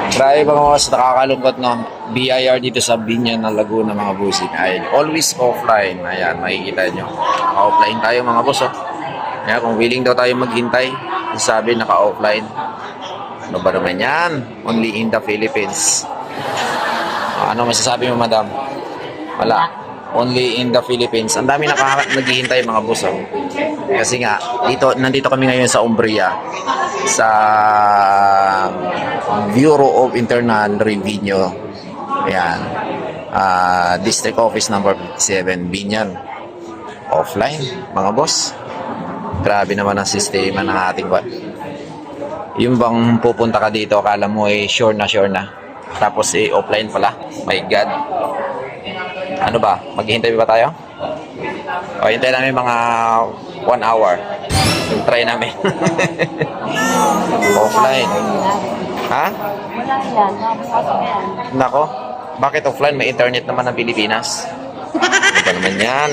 Grabe mga boss, nakakalungkot no. BIR dito sa Binyan ng Laguna mga bossing. Ay, always offline. Ayan, makikita nyo. Naka-offline tayo mga boss oh. Ayan, kung willing daw tayo maghintay, sabi naka-offline. Ano ba naman yan? Only in the Philippines. Ano masasabi mo madam? Wala. Only in the Philippines. Ang dami naghihintay mga boss oh. Kasi nga, nandito kami ngayon sa Umbria sa Bureau of Internal Revenue. Ayan. District Office number 57, Binyan. Offline, mga boss. Grabe naman ang sistema ng ating yung bang pupunta ka dito, akala mo sure na. Tapos offline pala. My God. Ano ba? Maghihintay ba tayo? O, hintay namin mga 1 hour. Try namin. Offline. Ha? Wala yan. Napapasok yan. Nako, bakit offline? May internet naman ng Pilipinas. Ano ba naman yan?